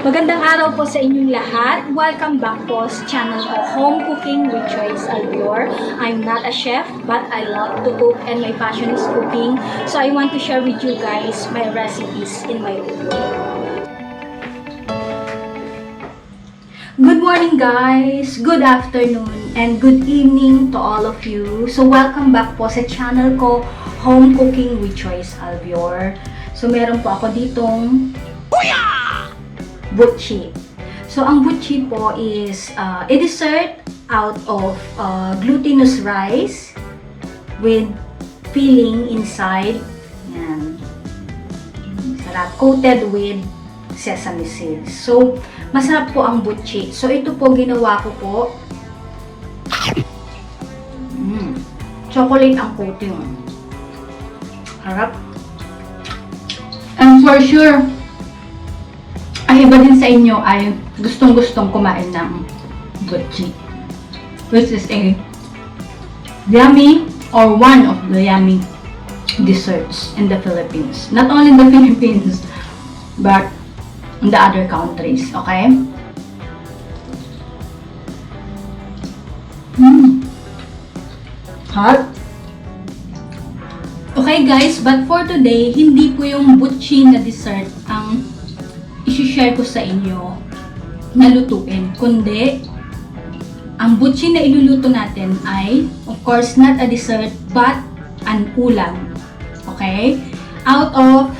Magandang araw po sa inyong lahat. Welcome back po sa channel ko, Home Cooking with Joyce Alvior. I'm not a chef, but I love to cook and my passion is cooking. So I want to share with you guys my recipes in my room. Good morning guys, good afternoon, and good evening to all of you. So welcome back po sa channel ko, Home Cooking with Joyce Alvior. So meron po ako ditong BUCHI. So, ang BUCHI po is a dessert out of glutinous rice with filling inside. Yan. Sarap. Coated with sesame seeds. So, masarap po ang BUCHI. So, ito po ginawa ko po. Chocolate ang coating. Harap. And for sure, ay iba din sa inyo ay gustong-gustong kumain ng BUCHI, which is a yummy or one of the yummy desserts in the Philippines. Not only in the Philippines, but in the other countries, okay? Hot. Okay guys, but for today, hindi po yung BUCHI na dessert ang i-share ko sa inyo na lutuin, kundi ang BUCHI na iluluto natin ay, of course, not a dessert, but an ulam. Okay? Out of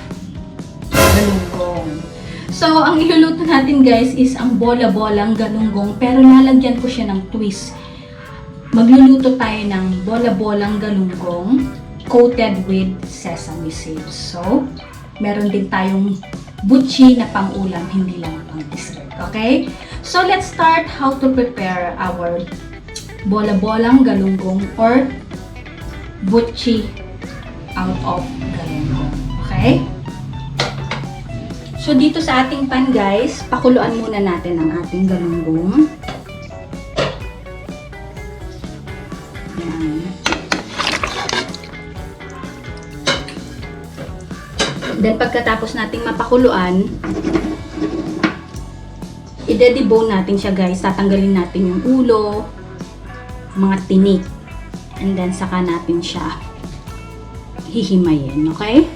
galunggong. So, ang iluluto natin guys is ang bola-bolang galunggong, pero lalagyan ko siya ng twist. Magluluto tayo ng bola-bolang galunggong coated with sesame seeds. So, meron din tayong BUCHI na pang-ulam, hindi lang pang dessert. Okay? So, let's start how to prepare our bola-bolang galunggong or BUCHI out of galunggong. Okay? So, dito sa ating pan, guys, pakuluan muna natin ang ating galunggong. Ayan. Then, pagkatapos nating mapakuluan, i-debone natin siya guys. Tatanggalin natin yung ulo, mga tinik, and then saka natin siya hihimayin, okay?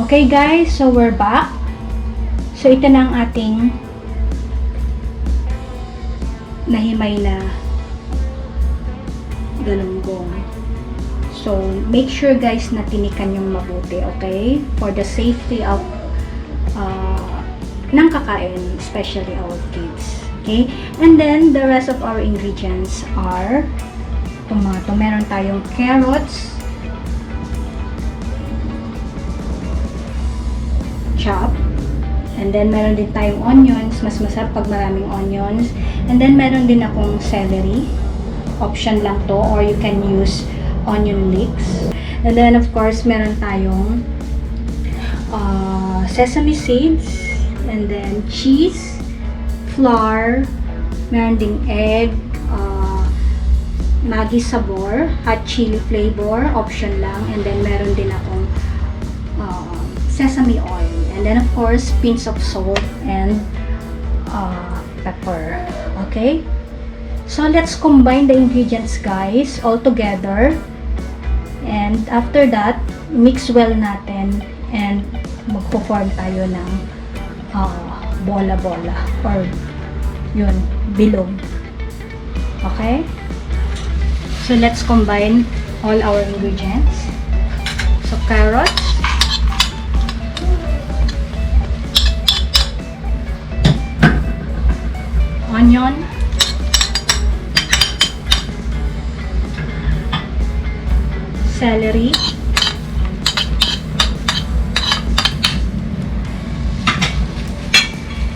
Okay guys, so we're back. So ito na ang ating nahimay na galunggong. So make sure guys na tinikan yung mabuti, okay? For the safety of ng kakain, especially our kids. Okay? And then the rest of our ingredients are tomato. Meron tayong carrots, chop. And then, meron din tayong onions. Mas masarap pag maraming onions. And then, meron din akong celery. Option lang to. Or you can use onion leeks. And then, of course, meron tayong sesame seeds. And then, cheese, flour. Meron ding egg. Maggi sabor. Hot chili flavor. Option lang. And then, meron din akong sesame oil. And then, of course, pinch of salt and pepper. Okay? So, let's combine the ingredients, guys, all together. And after that, mix well natin and magpo-form tayo ng bola-bola or yun, bilog. Okay? So, let's combine all our ingredients. So, carrots, onion, celery,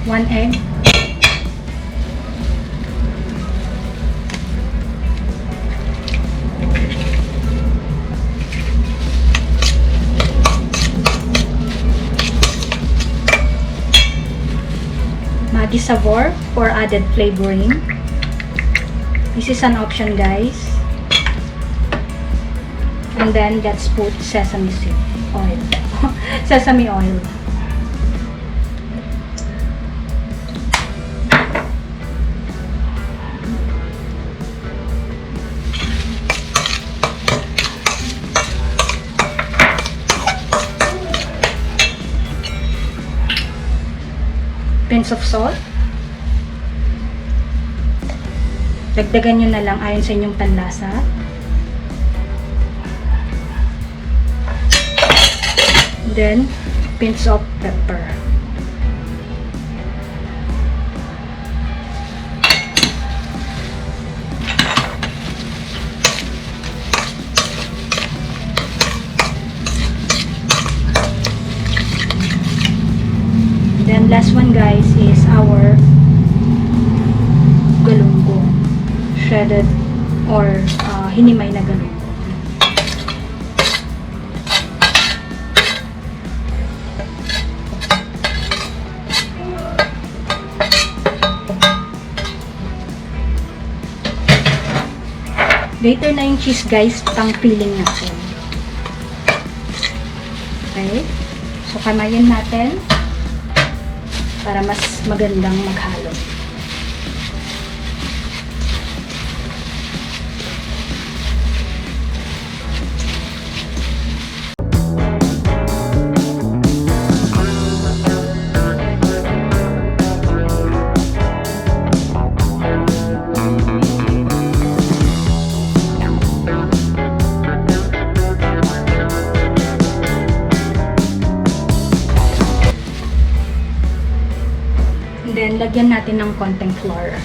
one egg, Maggi Sabor for added flavoring. This is an option, guys. And then let's put sesame seed oil. Sesame oil. Pinch of salt. Dagdagan nyo na lang ayon sa inyong panlasa. Then, pinch of pepper. Then, last one, guys, is our galunggong. Shredded or hinimay na galunggong. Later na yung cheese, guys, pang filling natin. Okay? So, kamayin natin para mas magandang maghalo. Then, lagyan natin ng konting flour.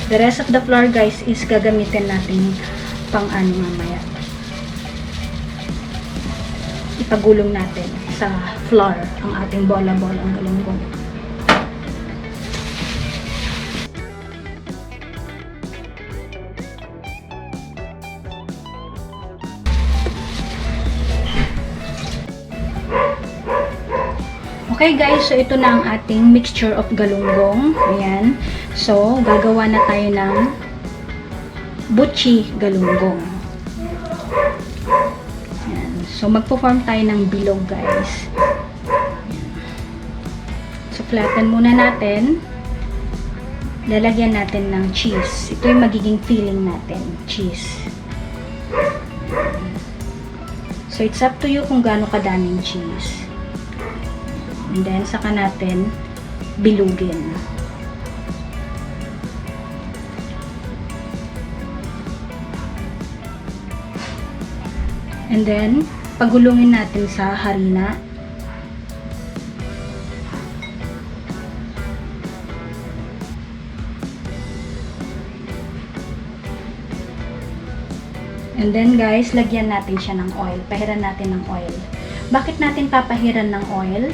The rest of the flour, guys, is gagamitin natin pang ano mamaya. Ipagulong natin sa flour ang ating bola-bolang galunggong. Okay, guys, so ito na ang ating mixture of galunggong. Ayan. So, gagawa na tayo ng BUCHI galunggong. Ayan. So, magpo-form tayo ng bilog, guys. So, flatten muna natin. Lalagyan natin ng cheese. Ito yung magiging filling natin. Cheese. So, it's up to you kung gaano kadaming cheese. And then, saka natin bilugin. And then, pagulungin natin sa harina. And then, guys, lagyan natin siya ng oil. Pahiran natin ng oil. Bakit natin papahiran ng oil?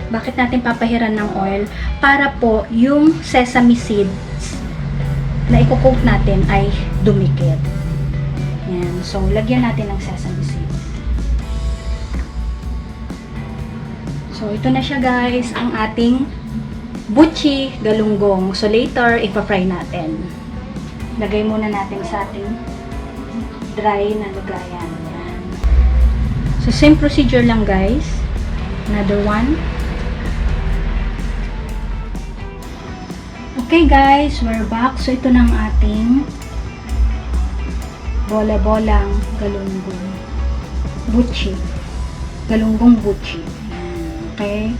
Bakit natin papahiran ng oil? Para po yung sesame seeds na i-coat natin ay dumikit. Yan. So, lagyan natin ng sesame seeds. So, ito na siya, guys, ang ating BUCHI galunggong. So, later, ipa-fry natin. Lagay muna natin sa ating dry na lagayan. Yan. So, same procedure lang, guys. Another one. Okay, guys, we're back. So, ito na ang ating bola-bolang galunggong BUCHI. Galunggong BUCHI. Okay.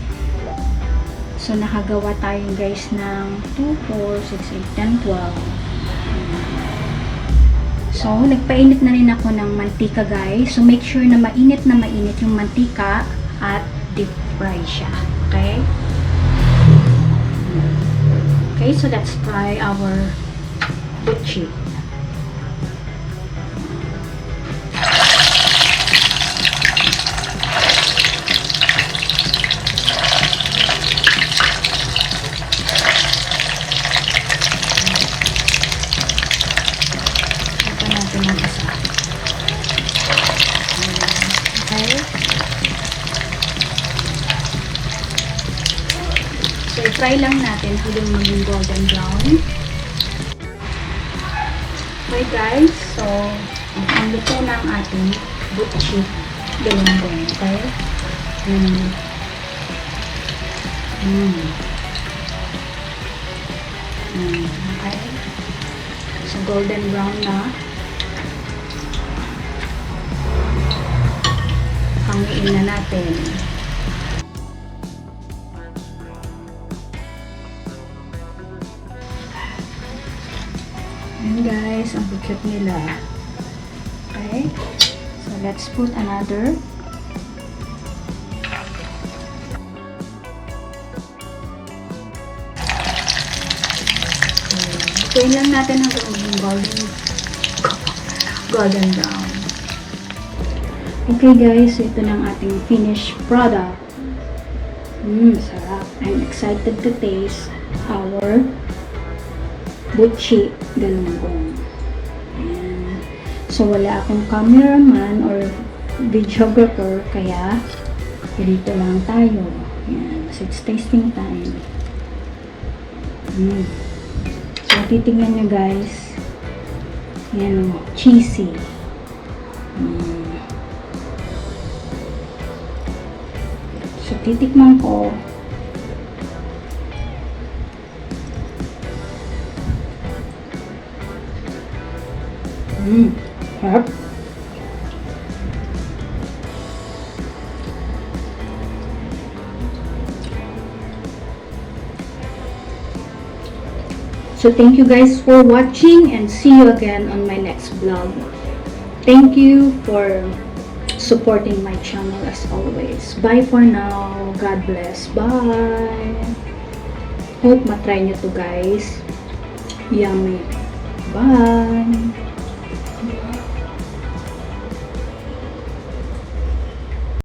So, nakagawa tayo, guys, ng 2, 4, 6, 8, 10, 12. So, nagpainit na rin ako ng mantika, guys. So, make sure na mainit yung mantika at deep fry siya. Okay? Okay, so let's fry our BUCHI. Ito natin ang isa. Okay. i-fry lang natin hanggang maging golden brown. Okay guys, so ang luto na ang ating butchi galunggong. Okay? Okay. So golden brown na. Hangiin na natin. Ayan guys, ang cute nila. Okay. So let's put another. Lutuin lang natin hanggang maging golden brown. Okay guys, so ito na ang ating finished product. Sarap. I'm excited to taste our butchi galunggong. Ayan. So wala akong cameraman or videographer, kaya dito lang tayo. Ayan. So it's tasting time. So titingnan nyo guys. Ayan o, cheesy. So titikman ko. Harap. So thank you guys for watching and see you again on my next vlog. Thank you for supporting my channel as always. Bye for now. God bless. Bye. Hope matry nyo to guys. Yummy. Bye.